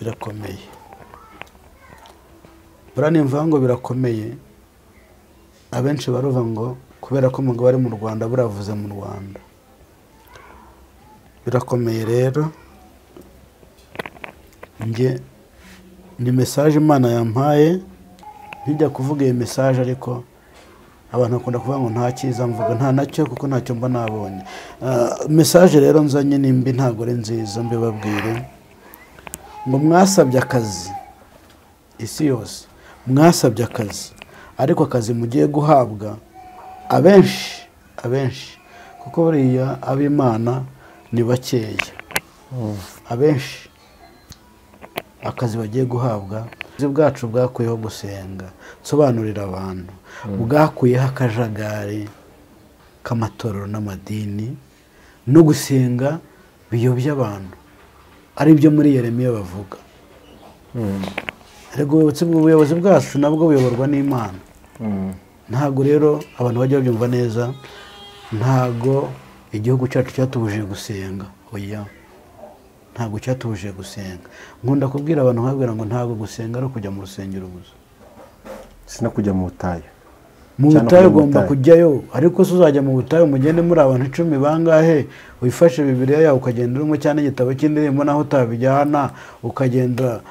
birakomeye. Burani mvango birakomeye. Abenshi baruva ngo kubera ko umugabo ari mu Rwanda buravuze mu Rwanda. Birakomeye rero. Nge ni message Imana yampaye njya kuvuga iyi message ariko abantu bakunda kuvuga ngo nta cyiza mvuga nta nacyo kuko ntacyo mba nabonye. Message rero nzanye nimbi ntago ari nziza mbibabwire ngo mwasabye akazi isi yose mwasabye akazi ariko akazi mugiye guhabwa abenshi kuko buriya ab'Imana ni bakeya. Abenshi akazi bagiye guhabwa bwacu bwakuyeho gusenga. Sobanurira abantu bwakuyeho akajagari k'amatorero n'amadini no gusenga biyobya abantu ari byo muri Yeremiya bavuga. Ariko ubuyobozi bwacu nabwo buyoborwa n'Imana. Ntago rero abantu bajya babyumva neza. Ntago igihugu cyacu cyatubujije gusenga. Oya, ntago cyatubujije gusenga. Nkunda kubwira abantu nkabwira ngo ntago gusenga ari kujya mu rusengero gusa. Sina kujya mu butayu. Mu butayu ugomba kujyayo ariko se uzajya mu butayu mugende muri abantu 10 bangahe wifashe Bibiliya yawe ukagenda urimo cyane igitabo cy'indirimbo naho utabijyana ukagenda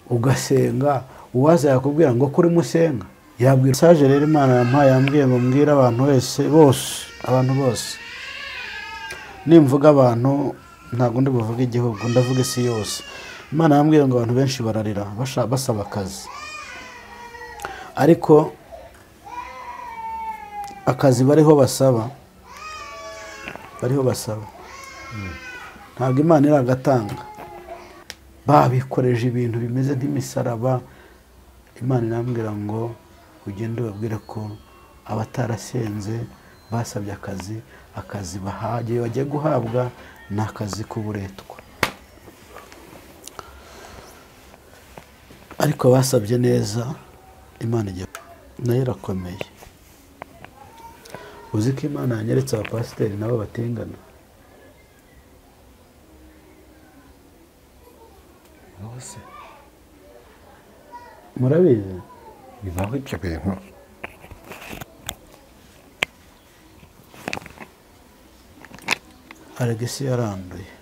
ugasenga uwaza yakubwira ngo kuri musenga yabwira. Message rero Imana yampaye yambwiye ngo mbwira abantu abantu bose nimvuga abantu ntago ndi buvuga igihugu ndavuga isi yose. Imana yambwiye ngo abantu benshi bararira basaba akazi ariko akazi bariho basaba ntabwo Imana iragatanga. Babikoreje ibintu bimeze nk'imisaraba. Imana irambwira ngo ugende ubabwire ko abatarasenze basabye akazi bahagiye bagiye guhabwa n'akazi k'uburetwa ariko basabye neza Imana igiye nayo irakomeye. Uzi ko Imana yanyeretse abapasiteri nabo batingana. Bose murabizi bibaho ibyo bintu. Alegisi yaranduye.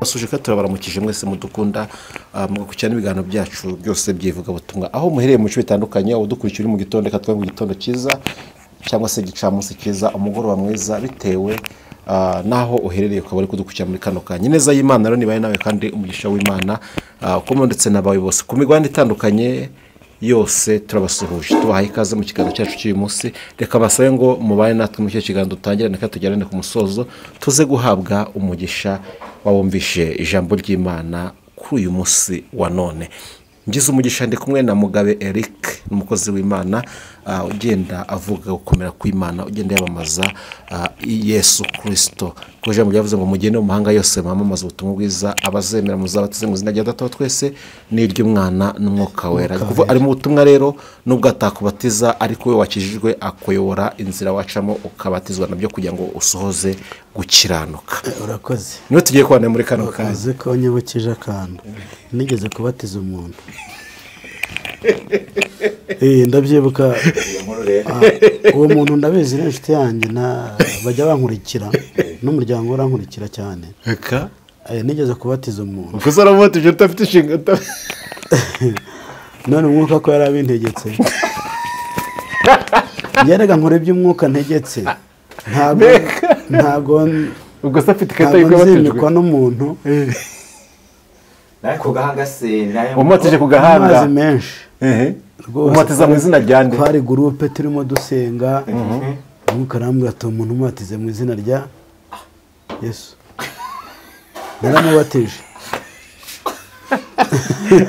Basuje ko turabaramukije mwese mudukunda mugakurikirana ibiganiro byacu byose byivuga butumwa aho muhereye mu bice bitandukanye udukurikira mu gitondo katwa mu gitondo cyiza cyangwa se gicamunsi cyiza umugoroba mwiza bitewe naho uherereye ukaba ari kudukurikira muri kano kanya. Neza y'Imana rero nibaye nawe kandi umugisha w'Imana uko ndetse nabawe bose ku migwanda itandukanye yose turabasuhuje tubahaye ikaze mu kiganiro cyacu cy'uyu munsi. Reka basabe ngo mubaye natwe mu cyo kiganiro dutangirane kandi tugerane ku musozo tuze guhabwa umugisha wabumvishe ijambo ry'Imana kuri uyu munsi wa none. Ngize umugisha ndi kumwe na Mugabe Eric n'umukozi w'Imana ugenda avuga gukomera kw'Imana ugenda yabamaza Yesu Kristo. Koje mu byavuze ngo mugende mu mahanga yose mamamaza ubutumwa bwiza abazemera muzabatize mu izina rya Data wa twese n'iry'Umwana n'Umwuka wera. Kuva ari mu butumwa rero nubwo atakubatiza ariko we wakijijwe akuyobora inzira wacamo ukabatizwa nabyo kugira ngo usohoze gukiranuka. Urakoze. Niwe tugiye kubana muri kano kazi ko nyibukije akantu nigeze kubatiza umuntu. Ndabyibuka uwo muntu ndabizi n'inshuti yanjye bajya bankurikira n'umuryango urankurikira cyane. Eka nigeze kubatiza umuntu. Uko zaramubatije utafite inshinga none umwuka ko yarabintegetse. Yerega nkore by'umwuka ntegetse. Ntago ubwo se afite ikata y'uko n'umuntu. Ku gahanga se umatije ku gahanga amazi menshi. Umatiza mu izina rya nde? Twari groupe turimo dusenga. Umwuka arambwira ati umuntu umatize mu izina rya Yesu. naramubatije.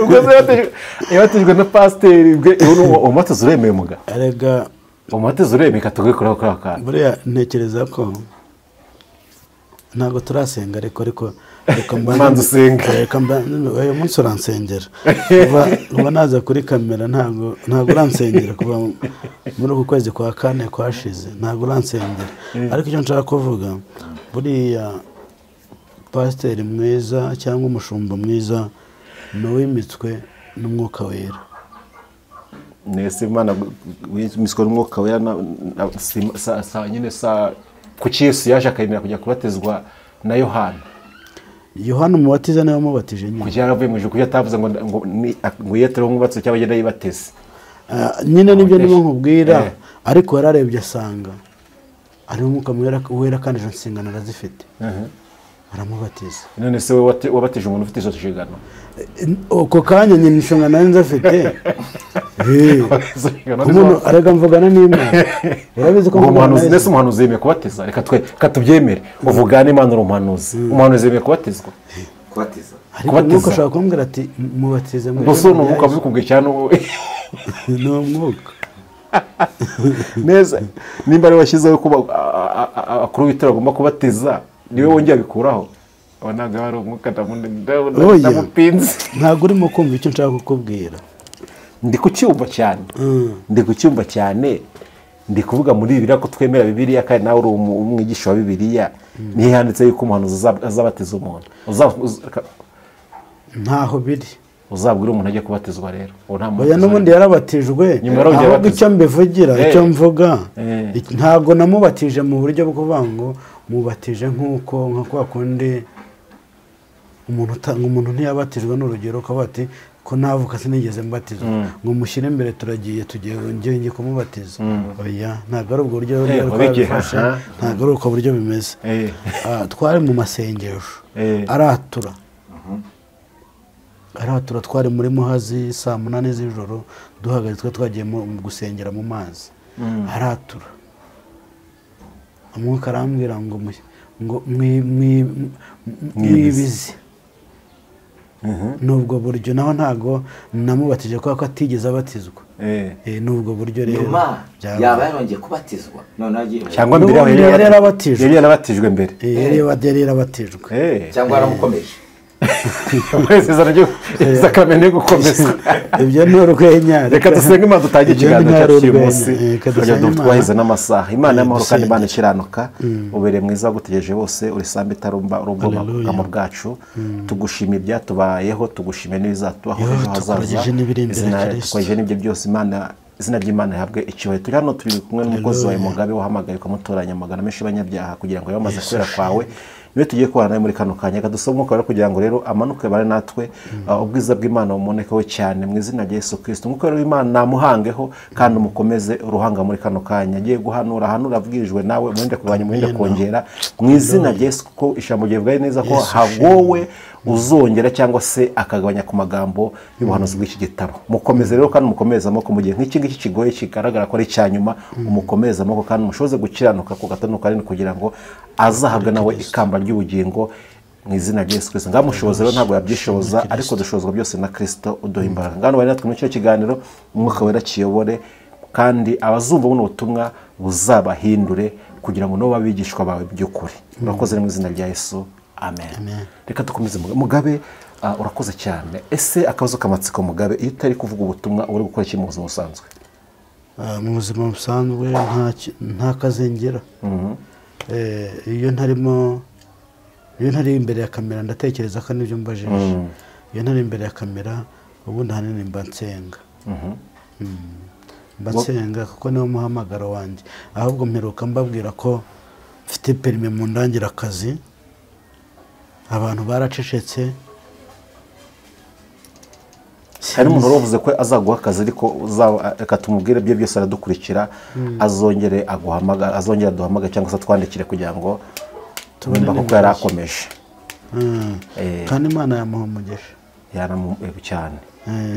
ubwo se yabatijwe na pasiteri bwe umubatizo uremeye muga Erega umubatizo uremeye katugwe kuri ako kantu buriya ntekereza ko ntabwo turasenga ariko manza usenga uyu munsi uransengera kuba naza kuri kamera ntabwo uransengera kuva muri uku kwezi kwa kane kwashize ntabwo uransengera ariko icyo nshaka kuvuga buriya pasiteri mwiza cyangwa umushumba mwiza ni uwimitswe n'umwuka wera. nese imana wimitswe n'umwuka wera nyine kuki Yesu yaje akayemera kujya kubatizwa na Yohana. Yohana umubatiza niwe wamubatije nyine. Kuki yaravuye mu ijuru kuki atavuze ngo yetero nk'ubatse cyangwa agenda yibateze. Nyine nibyo ndimo nkubwira ariko yararebye asanga ari umwuka wera kandi izo nsingano arazifite. Aramubatiza. None se we wabatije umuntu ufite izo nshingano? Uko kanya nyine inshingano nari nzafite. Umuntu araga mvugana n'Imana. Urabizi ko umuhanuzi nese umuhanuzi yemeye kubatiza reka tubyemere uvugane Imana uri umuhanuzi yemeye kubatizwa ariko nuko ashaka kumbwira ati mubatize muri gusa n'umwuka bikubwiye cyane ni umwuka neza nimba ari washyizeho kuba akuru w'itara agomba kubatiza niwe wongeye abikuraho ntabwo ari umwuka ndamupinze ntabwo urimo kumva icyo nshaka kukubwira. ndi kucyumva cyane ndi kuvuga muri Bibiliya ko twemera Bibiliya kandi nawe uri umwigisha wa Bibiliya niho handitse yuko umuhanuzi azabatiza umuntu ntaho biri uzabwira umuntu ajya kubatizwa rero oya n'ubundi yarabatijwe ahubwo icyo mbivugira icyo mvuga ntabwo namubatije mu buryo bwo kuvuga ngo mubatije nk'uko nka kwa kundi umuntu ntiyabatijwe n'urugero ko bati ko navuka sinigeze mbatizwa ngo mushyire imbere tugiye kumubatiza. Oya ntabwo ari ubwo buryo twabifashe ntabwo ari uko buryo bimeze. Twari mu masengesho aratura twari muri Muhazi saa 8 z'ijoro duhagaritswe twagiye mu gusengera mu mazi aratura umwuka arambwira ngo mwibizi nubwo buryo naho ntago namubatije ko atigeze abatizwa nubwo buryo rero yaba yarongeye kubatizwa none agiye cyangwa mbere yari yarabatijwe mbere yari yarabatijwe cyangwa aramukomeje isakamene gukomeza ibyo ni urwenya. Reka dusenge Imana dutange ikiganiro cyacu cy'uyu munsi kugira ngo twaheze n'amasaha. Imana y'amahoro kandi Imana ikiranuka ubere mwiza gutegereje bose uri sambe tarumba uruboma bwacu tugushimira ibyatubayeho tugushimira n'ibizatubaho ejo hazaza twaje n'ibyo byose Imana izina ry'Imana yahabwe icyubahiro. Turi hano turi kumwe n'umukozi wawe Mugabe wahamagaye ukamutoranya amagana menshi y'abanyabyaha kugira ngo yamaze kwera kwawe niwe tugiye kubana muri kano kanya kadusoma umwuka kugira ngo rero amanuke bare natwe ubwiza bw'Imana bumonekeho cyane mu izina rya Yesu Kristo. Umwuka w'Imana namuhangeho kandi umukomeze uruhanga muri kano kanya agiye guhanura abwirijwe nawe mwende kugabanya mwende kongera mu izina rya Yesu kuko ijambo ryivuga neza ko hagowe uzongera cyangwa se akagabanya ku magambo y'ubuhanuzi bw'iki gitabo. Mukomeze rero kandi mukomeza amako mu gihe nk'iki ngiki kigoye kigaragara ko ari cyanyuma umukomeza amako kandi mushoze gukiranuka ku gatanuka ari kugira ngo azahabwe nawe ikamba ry'ubugingo mu izina rya Yesu Kristo. Ngamushoboza rero ntabwo yabyishoboza ariko dushobozwa byose na Kristo uduha imbaraga. Ngano bari natwe mu cyo kiganiro umwuka wera kiyobore kandi abazumva buno butumwa buzabahindure kugira ngo no babigishwa bawe by'ukuri. Urakoze mu izina rya Yesu. Amen. Reka dukomeze Mugabe urakoze cyane. Ese akabazo kamatsiko Mugabe iyo utari kuvuga ubutumwa uri gukora iki mu buzima busanzwe? Mu buzima busanzwe nta kazengera. Iyo ntari imbere ya kamera ndatekereza ko nibyo mbajije. Iyo ntari imbere ya kamera ubundi hanini mba nsenga. Mbatsenga kuko niwo muhamagaro wanjye. Ahubwo mperuka mbabwira ko mfite perime mu ndangira akazi. Abantu baracecetse. Hari umuntu wavuze ko azaguha akazi ariko reka tumubwire byo byose aradukurikira azongere aguhamagara azongera duhamagara cyangwa se twandikire kugira ngo tubumva ko yarakomeje. Kandi Imana yamuha umugisha cyane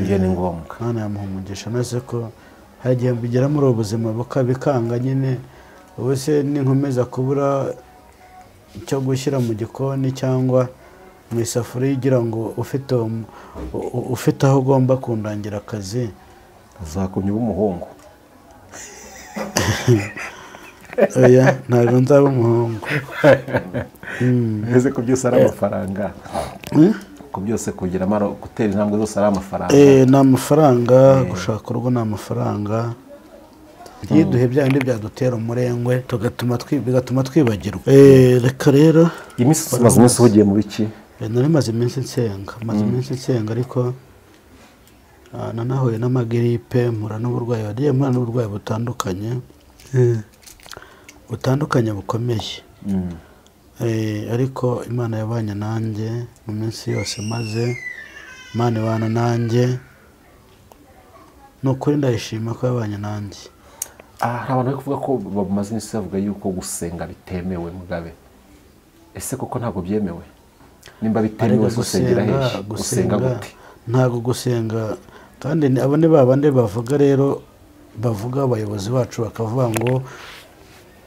ibyo ni ngombwa. Imana yamuha umugisha nase ko hagiye bigera muri ubuzima bukabikanga nyine ubuse ninkomeza kubura icyo gushyira mu gikoni cyangwa mu isafuriya ugira ngo ufite aho ugomba kundangira akazi uzakumya umuhungu. oya ntabwo nzaba umuhungu. Ese ko byose ari amafaranga, ko byose kugira gutera intambwe zose ari amafaranga. Ni amafaranga, gushaka urugo ni amafaranga, byiduhe bya bindi byadutera umurengwe bigatuma twibagirwa. Reka rero maze iminsi uhugiye mu biki? nari maze iminsi nsenga, ariko nanahuye n'amagiripe, mpura n'uburwayi butandukanye bukomeye. Ariko Imana yabanye nanjye mu minsi yose maze, Imana ibana nanjye, ni ukuri ndayishima ko yabanye nanjye. Hari abantu bari kuvuga ko bamaze iminsi bavuga yuko gusenga bitemewe Mugabe. Ese koko ntabwo byemewe? Nimba bitemewe gusengera hehe? Gusenga gute? Ntabwo gusenga, kandi abo ni babandi bavuga rero, bavuga abayobozi bacu bakavuga ngo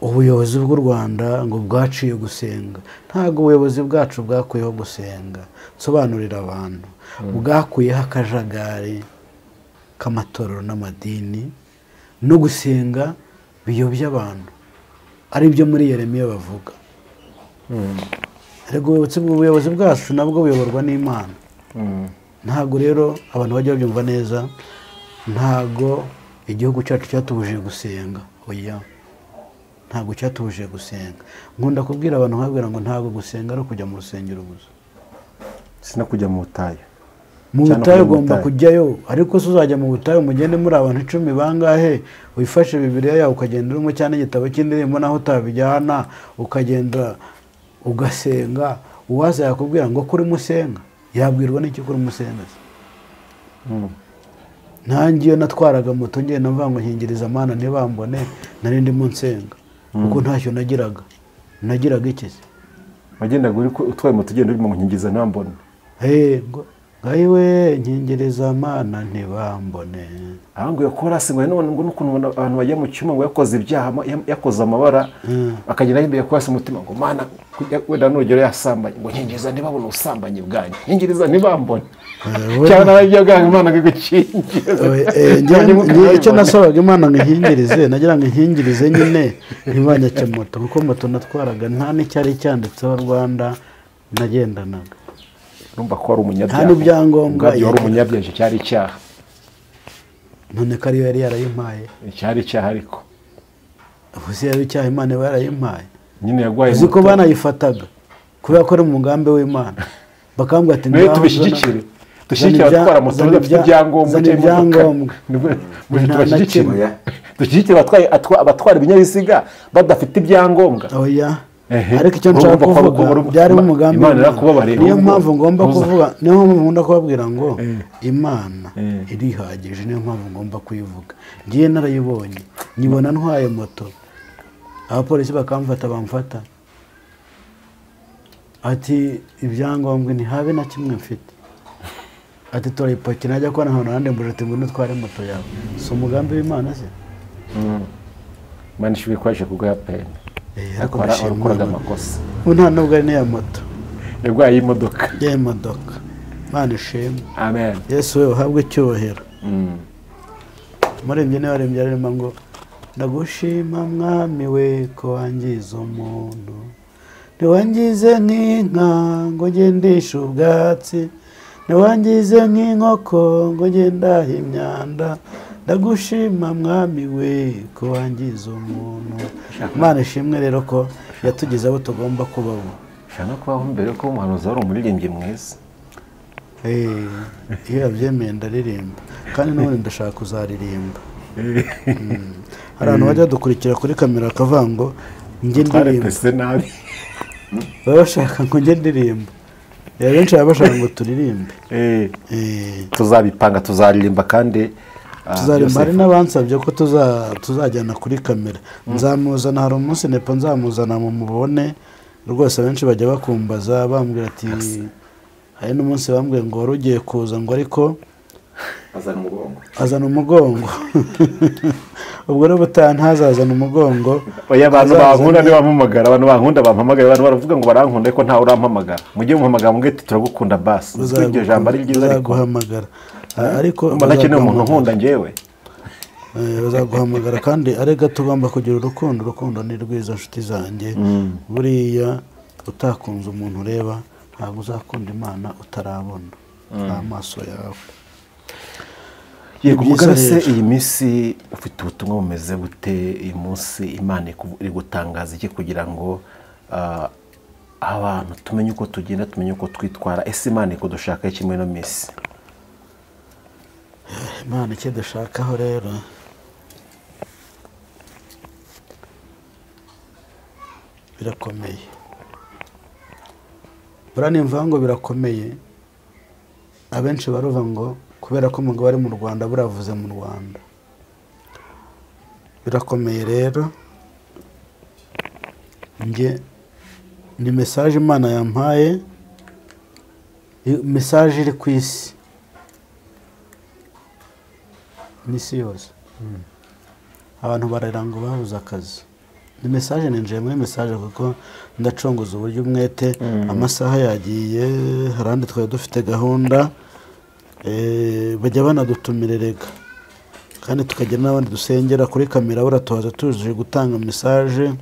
ubuyobozi bw'u Rwanda ngo bwaciye gusenga. Ntabwo ubuyobozi bwacu bwakuyeho gusenga. Nsobanurira abantu, bwakuyeho akajagari k'amatorero n'amadini no gusenga biyobya abantu, ari byo muri Yeremiya bavuga. Ariko ubuyobozi bwacu nabwo buyoborwa n'Imana. Ntabwo rero abantu bajya babyumva neza, ntabwo igihugu cyacu cyatubujije gusenga. Oya, ntabwo cyatubujije gusenga. Nkunda kubwira abantu nkabwira ngo ntabwo gusenga ari kujya mu rusengero gusa, sino kujya mu butayu. Mu butayu ugomba kujyayo, ariko se uzajya mu butayu mugende muri abantu 10 bangahe, wifashe Bibiliya yawe ukagenda urimo cyane igitabo cy'indirimbo naho utabijyana, ukagenda ugasenga, uwaza yakubwira ngo kuri musenga, yabwirwa n'iki kuri musenga? Nangiye natwaraga moto ngenda mvuga ngo nkingiriza Mana ntibambone, nari ndimo nsenga kuko ntacyo nagiraga iki se? Wagendaga uri utwaye moto ugenda urimo nkingiriza ntambone. Ngayiwe nkingiriza Mana ntibambone. Ahubwo yakora singwe none ngo n'ukuntu abantu bajya mu cyuma ngo yakoze ibyaha, yakoze amabara, akagenda yimbye kwasa umutima ngo Mana wenda n'urugero yasambanye ngo nkingiriza ntibabone usambanye bwanyu, nkingiriza ntibambone. Cyane n'abajyaga Imana ngikingiriza. Icyo nasabaga Imana nkingirize, nagira ngo nkingirize nyine ntibanyake moto, kuko moto natwaraga nta n'icyari cyanditseho Rwanda nagendanaga. Urumva ko ari umunyabyaha. Nta n'ibyangombwa, wari umunyabyaha, cyari icyaha. None ko ariyo yari yarayimpaye. Cyari icyaha ariko. Ubuse yari icyaha Imana yarayimpaye. Nyine yagwaye. Uzi ko banayifataga kubera ko ari mu mugambi w'Imana. Bakambwira ati niba tubishyigikire. Dushyigikira atwara moto bafite ibyangombwa cy'imodoka. Dushyigikira abatwara ibinyabiziga badafite ibyangombwa. Oya. Ariko icyo nshaka kuvuga byari mu mugambi. Niyo mpamvu ngomba kuvuga, niyo mpamvu nkunda kubabwira ngo Imana irihagije, niyo mpamvu ngomba kuyivuga. Ngiye narayibonye, nyibona ntwaye moto, abapolisi bakamfata bamfata, ati ibyangombwa ni habe na kimwe mfite, ati tora ipaki najya kwa nta nande mbujete ngo nutware moto yawe. So umugambi w'Imana se Imana ishobora kwaje kuguha pene. Akoraga amakosa. Nta nubwo ari ya moto, yagwaye imodoka. Imodoka. Imana ishimwe. Amen. Yesu we uhabwe icyubahiro. Murembye n'abarembye arimo ngo ndagushima Mwami we ko wangiza umuntu, ntiwangize nk'inka ngo ngendeshe ubwatsi, ntiwangize nk'inkoko ngo ngendahe imyanda, ndagushima Mwami we ko wangiza umuntu. Imana ishimwe rero ko yatugize abo tugomba kubaho. Shana kubaho mbere ko umuhanuzi wari umuririmbyi mwiza. Iyo yabyemeye ndaririmba, kandi n'ubundi ndashaka kuzaririmba. Hari abantu bajya dukurikira kuri kamera akavuga ngo njye ndirimba, baba bashaka ngo njye ndirimba. Benshi baba bashaka ngo turirimbe. Tuzabipanga, tuzaririmba kandi tuzaririmba. Hari n'abansabye ko tuzajyana kuri kamera. Nzamuzana, hari umunsi nepo nzamuzana mu mubone rwose. Benshi bajya bakumbaza bambwira ati, hari n'umunsi bambwiye ngo wari ugiye kuza ngo ariko azana umugongo. ubwo rero butaha ntazazana umugongo. oya abantu bankunda nibampamagara, abantu bankunda bampamagaye, abantu baravuga ngo barankunda ariko ntawe urampamagara. Mujye muhamagara mubwire ati turagukunda basi. Iryo jambo ari ryiza ariko bazaguhamagara. Ariko mbona ntakeneye umuntu nkunda njyewe. Bazaguhamagara kandi arega tugomba kugira urukundo ni rwiza nshuti zanjye. Buriya utakunze umuntu ureba ntabwo uzakunda Imana utarabona amaso yawe. Yego mugarase iyi minsi ufite ubutumwa bumeze gute? Iyi munsi Imana iri gutangaza iki kugira ngo abantu tumenye uko tugenda, tumenye uko twitwara? Ese Imana ikudushaka iki muri ino minsi? Imana icyo dushakaho rero birakomeye. Buriya nimvuga ngo birakomeye, abenshi baruva ngo kubera ko umugabo ari mu Rwanda buravuze mu Rwanda. Birakomeye rero, njye ni message Imana yampaye, message iri ku isi n'isi yose. Abantu bararira ngo babuze akazi. Ni message ninjiye muri message kuko ndacunguza uburyo umwete, amasaha yagiye, harandi twari dufite gahunda, bajya banadutumira rega kandi tukagira n'abandi dusengera kuri kamera, buratuhaza tuje gutanga message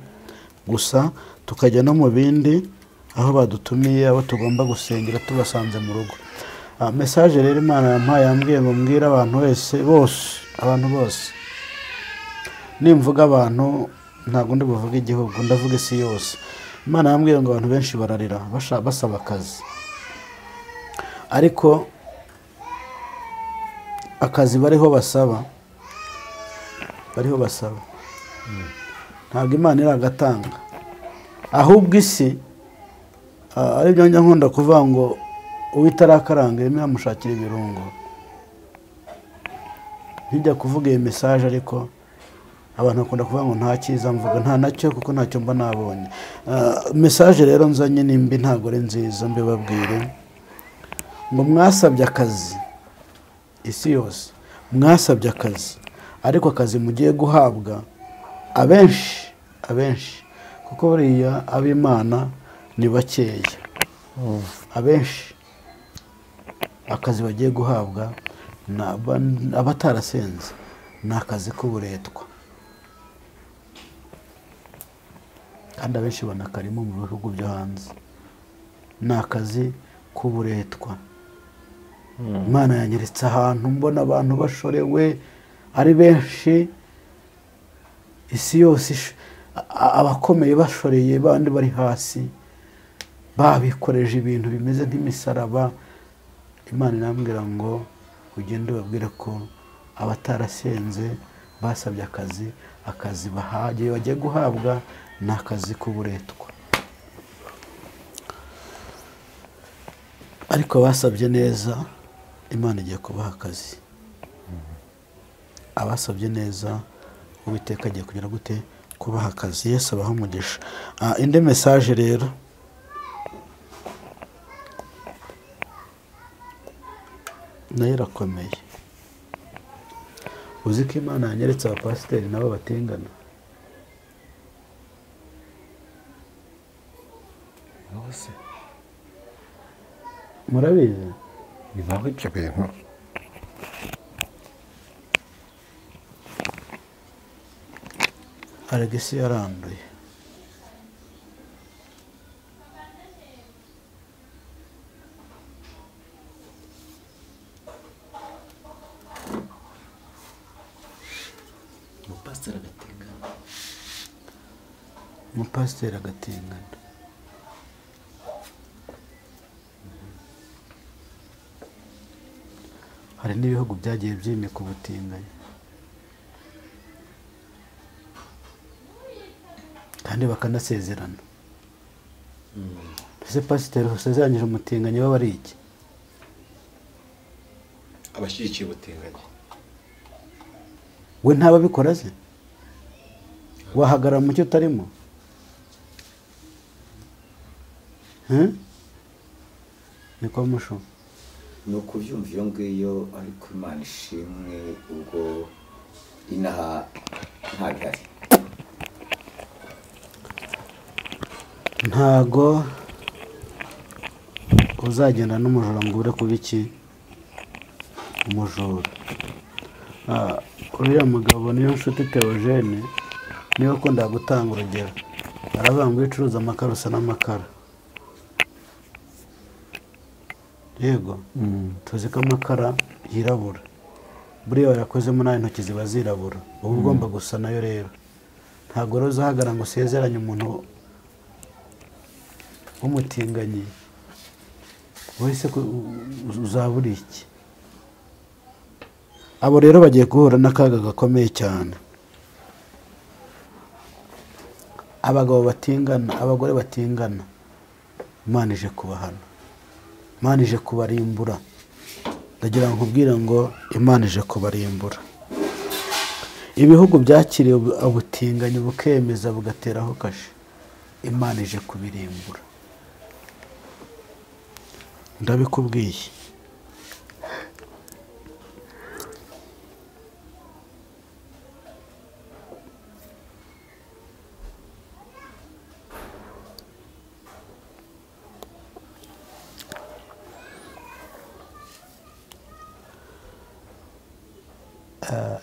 gusa, tukajya no mu bindi aho badutumiye, abo tugomba gusengera tubasanze mu rugo. Message rero Imana yampaye yambwiye ngo mbwira abantu bose, abantu bose. Nimvuga abantu ntabwo ndi buvuga igihugu, ndavuga isi yose. Imana yambwiye ngo abantu benshi bararira basaba akazi, ariko akazi bariho basaba ntabwo Imana iragatanga, ahubwo isi ari byo njya nkunda kuvuga ngo uwitarakaranga irimo iramushakira ibirungo. Ntijya kuvuga iyi message ariko abantu bakunda kuvuga ngo nta cyiza mvuga, nta nacyo kuko ntacyo mba nabonye. Message rero nzanye nimbi ntabwo ari nziza, mbibabwire ngo mwasabye akazi, isi yose mwasabye akazi, ariko akazi mugiye guhabwa abenshi kuko buriya ab'Imana ni bakeya. Abenshi akazi bagiye guhabwa abatarasenze ni akazi k'uburetwa, kandi abenshi banakarimo mu bihugu byo hanze. Ni akazi k'uburetwa. Imana yanyeretse ahantu mbona abantu bashorewe ari benshi, isi yose abakomeye bashoreye, bandi bari hasi babikoreje ibintu bimeze nk'imisaraba. Imana irambwira ngo ugende babwire ko abatarasenze basabye akazi bahagiye bagiye guhabwa ni akazi k'uburetwa. Ariko abasabye neza Imana igiye kubaha akazi. Abasabye neza Uwiteka agiye kugira gute? Kubaha akazi. Yesu abaha umugisha. Indi message rero nayo irakomeye. Uzi ko Imana yanyeretse abapasiteri nabo batingana. Murabizi? Bibaho ibyo bintu. Alegisi yaranduye. Umupasiteri agatingana. Hari n'ibihugu byagiye byimika ubutinganyi, kandi bakanasezerana. Ese pasiteri usezeranyije umutinganyi baba ari iki? Abashyigikiye ubutinganyi. We ntababikora se? Wahagarara mu cyo utarimo? Niko musho. Ni ukubyumva iyo ngiyo, ariko Imana ishimwe ubwo inaha ntagari. ntago uzagenda n'umujura ngo ure kuba iki umujura. Uriya mugabo niyo nshuti Theogene niyo ukunda gutanga urugero, aravuga ngo icuruza amakara usa n'amakara. Yego tuzi ko amakara yirabura, buriya wayakozemo nawe intoki ziba zirabura, uba ugomba gusa nayo. Rero ntabwo rero uzahagara ngo usezeranye umuntu w'umutinganyi wese uzabura iki. Abo rero bagiye guhura n'akaga gakomeye cyane. Abagabo batingana, abagore batingana, Imana ije kubahana, Imana ije kubarimbura. Ndagira ngo nkubwire ngo Imana ije kubarimbura. Ibihugu byakiriye ubutinganyi bukemeza bugateraho kashe, Imana ije kubirimbura. Ndabikubwiye.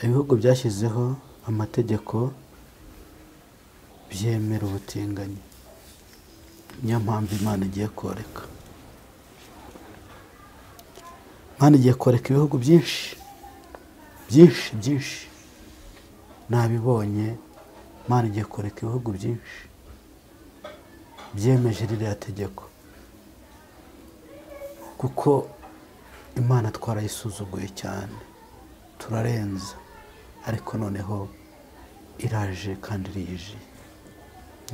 Ibihugu byashyizeho amategeko byemera ubutinganyi, niyo mpamvu Imana igiye koreka. Imana igiye koreka ibihugu byinshi byinshi byinshi. Nabibonye, Imana igiye koreka ibihugu byinshi byemeje ririya tegeko, kuko Imana twarayisuzuguye cyane, turarenza, ariko noneho iraje kandi irije.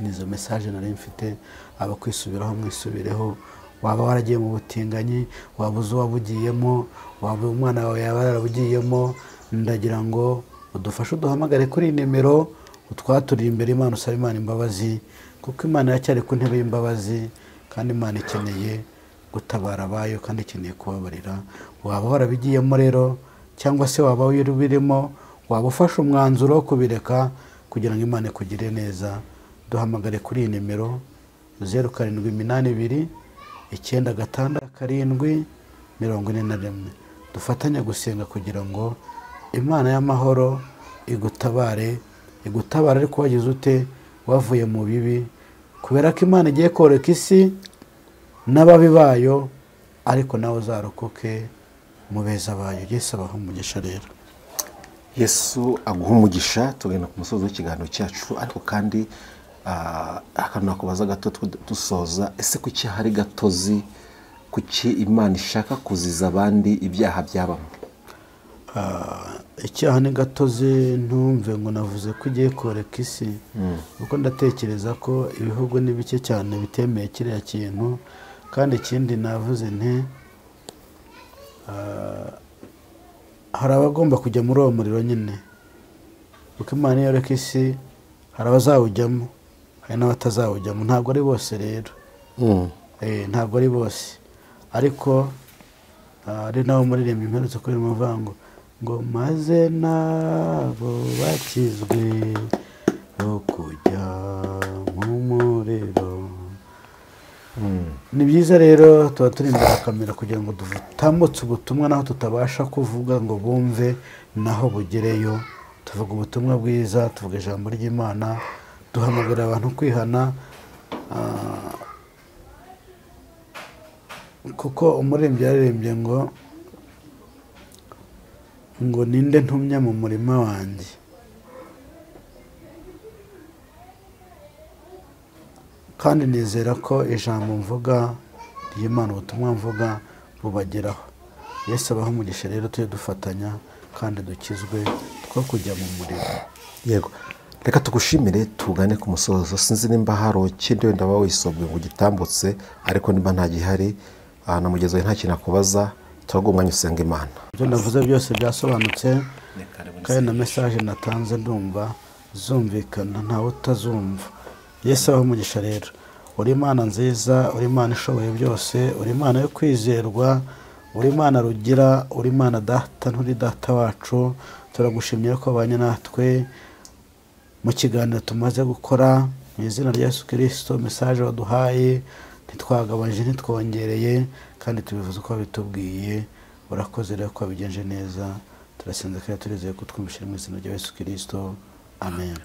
Nizo message nari mfite, abakwisubiraho mwisubireho. Waba waragiye mu butinganyi, waba uzi wabugiyemo, waba umwana wawe yaba yarabugiyemo, ndagira ngo udufashe uduhamagare kuri nimero, utwaturire imbere Imana, usaba Imana imbabazi, kuko Imana yacyari ku ntebe y'imbabazi, kandi Imana ikeneye gutabara abayo kandi ikeneye kubabarira. Waba warabigiyemo rero, cyangwa se waba wirubirimo, waba ufashe umwanzuro wo kubireka kugira ngo Imana ikugire neza, duhamagare kuri iyi nimero 0782 967 dufatanye gusenga kugira ngo Imana y'amahoro igutabare ariko wagize ute wavuye mu bibi, kubera ko Imana igiye koreka isi n'ababi bayo, ariko nawe uzarokoke mu beza bayo. Yesu abaha umugisha. Rero Yesu aguha umugisha. Tugenda ku musozo w'ikiganiro cyacu, ariko kandi akantu nakubaza gato dusoza, ese kuki hari gatozi, kuki Imana ishaka kuziza abandi ibyaha byabamo? Icyaha ni gatozi. Ntumve ngo navuze ko ugiye koreka isi, kuko ndatekereza ko ibihugu ni bike cyane bitemeye kiriya kintu. Kandi ikindi navuze nti, hari abagomba kujya muri uwo muriro nyine, kuko Imana yoreka isi, hari abazawujyamo, hari n'abatazawujyamo. Ntabwo ari bose rero, ntabwo ari bose, ariko ari nawe muririmba imperutse kuri muvango ngo maze nabo bakizwe no kujya mu muriro. Ni byiza rero tuba turi imbere kamera kugira ngo dutambutse ubutumwa naho tutabasha kuvuga ngo bumve, naho bugereyo. Tuvuga ubutumwa bwiza, tuvuga ijambo ry'Imana, duhamagarira abantu kwihana, kuko umuririmbyi yaririmbye ngo ninde ntumye mu murima wanjye. Kandi nizera ko ijambo mvuga ry'Imana, ubutumwa mvuga bubageraho. Yesu abaha umugisha. Rero tujye dufatanya kandi dukizwe two kujya mu muriro. Yego, reka tugushimire, tugane ku musozo. Sinzi nimba hari ikindi wenda waba wisobwe ngo gitambutse, ariko nimba nta gihari, na mugezo nta kintu akubaza, turaguha umwanya usenga Imana. Ibyo navuze byose byasobanutse, kandi na message natanze ndumva zumvikana, ntawe utazumva. Yesu abaha umugisha. Rero uri Imana nziza, uri Imana ishoboye byose, uri Imana yo kwizerwa, uri Imana rugira, uri Imana data, nturi data wacu. Turagushimiye ko abanye natwe mu kiganiro tumaze gukora mu izina rya Yesu Kristo. Message waduhaye ntitwagabanyije ntitwongereye kandi tubivuze uko bitubwiye. Urakoze rero ko wabigenje neza. Turasenze kandi turizeye ko twumvishije mu izina rya Yesu Kristo. Amen.